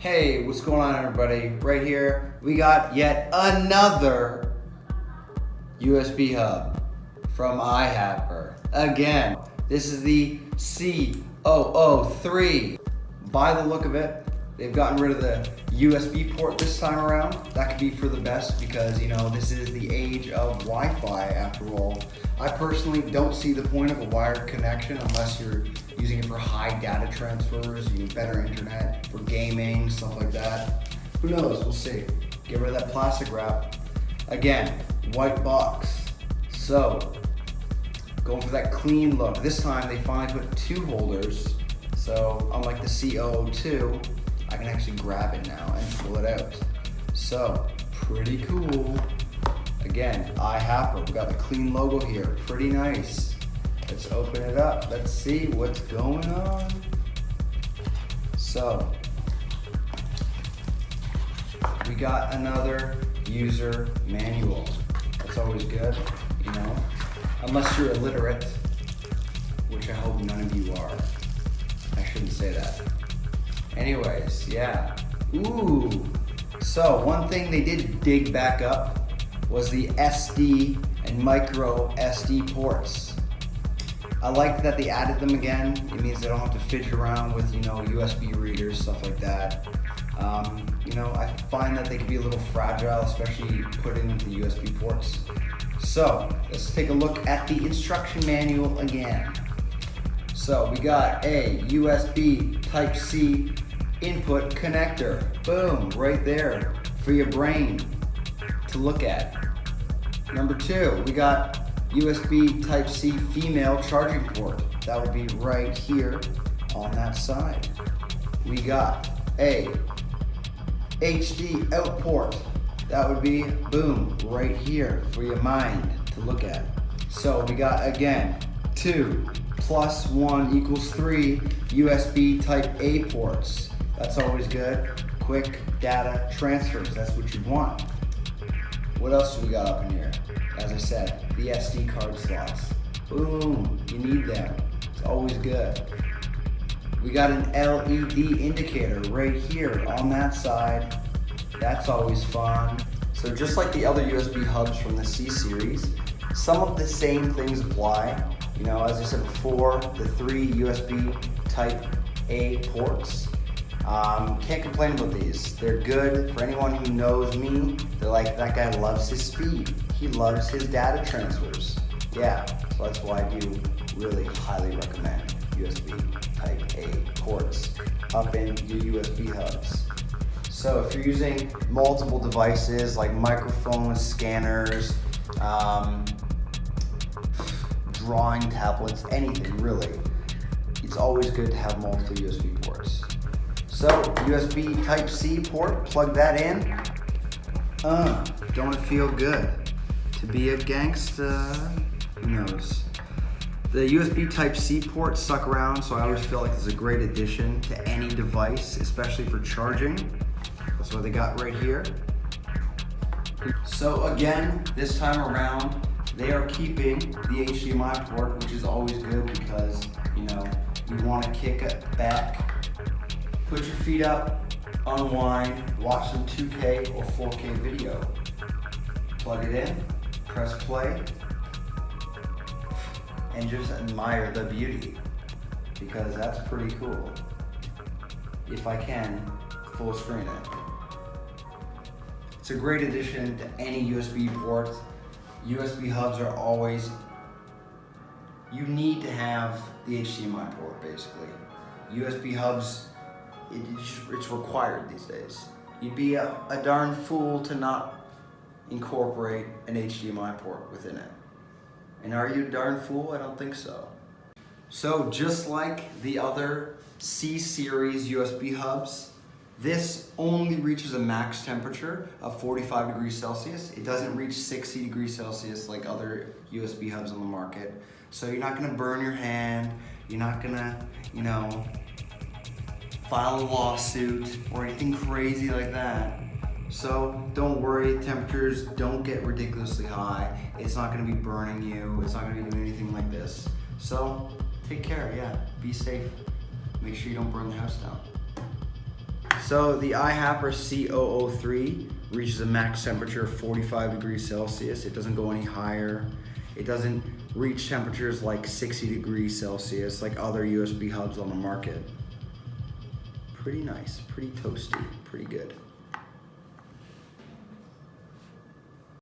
Hey, what's going on, everybody? Right here, we got yet another USB hub from iHaper. Again, this is the C003. By the look of it, they've gotten rid of the USB port this time around. That could be for the best because, you know, this is the age of Wi-Fi after all. I personally don't see the point of a wired connection unless you're using it for high data transfers, you need better internet, for gaming, stuff like that. Who knows, we'll see. Get rid of that plastic wrap. Again, white box. So, going for that clean look. This time they finally put two holders. So, unlike the C002, I can actually grab it now and pull it out. So, pretty cool. Again, iHaper, we got the clean logo here, pretty nice. Let's open it up, let's see what's going on. So, we got another user manual. That's always good, you know, unless you're illiterate, which I hope none of you are. I shouldn't say that. Anyways, yeah. Ooh. So one thing they did dig back up was the SD and micro SD ports. I like that they added them again. It means they don't have to fidget around with, you know, USB readers, stuff like that. You know, I find that they can be a little fragile, especially putting into the USB ports. So let's take a look at the instruction manual again. So we got a USB Type-C input connector. Boom, right there for your brain to look at. Number two, we got USB Type-C female charging port. That would be right here on that side. We got a HD out port. That would be, boom, right here for your mind to look at. So we got, again, 2 + 1 = 3 USB Type-A ports. That's always good. Quick data transfers, that's what you want. What else do we got up in here? As I said, the SD card slots. Boom, you need them. It's always good. We got an LED indicator right here on that side. That's always fun. So just like the other USB hubs from the C series, some of the same things apply. You know, as I said before, the 3 USB Type-A ports. Can't complain about these. They're good for anyone who knows me. They're like, that guy loves his speed. He loves his data transfers. Yeah, so that's why I do really highly recommend USB Type-A ports up in your USB hubs. So if you're using multiple devices like microphones, scanners, drawing tablets, anything really, it's always good to have multiple USB ports. So USB Type-C port, plug that in. Don't it feel good to be a gangsta? Who knows? The USB Type-C ports suck around, so I always feel like it's a great addition to any device, especially for charging. That's what they got right here. So again, this time around, they are keeping the HDMI port, which is always good because, you know, you want to kick it back, put your feet up, unwind, watch some 2K or 4K video. Plug it in, press play, and just admire the beauty, because that's pretty cool. If I can, full screen it. It's a great addition to any USB port. USB hubs are always, you need to have the HDMI port basically. USB hubs, it's required these days. You'd be a darn fool to not incorporate an HDMI port within it. And are you a darn fool? I don't think so. So just like the other C series USB hubs, this only reaches a max temperature of 45 degrees Celsius. It doesn't reach 60 degrees Celsius like other USB hubs on the market. So you're not gonna burn your hand, you're not gonna, you know, file a lawsuit or anything crazy like that. So don't worry, temperatures don't get ridiculously high. It's not gonna be burning you. It's not gonna be doing anything like this. So take care, yeah, be safe. Make sure you don't burn the house down. So the iHaper C003 reaches a max temperature of 45 degrees Celsius. It doesn't go any higher. It doesn't reach temperatures like 60 degrees Celsius like other USB hubs on the market. Pretty nice, pretty toasty, pretty good.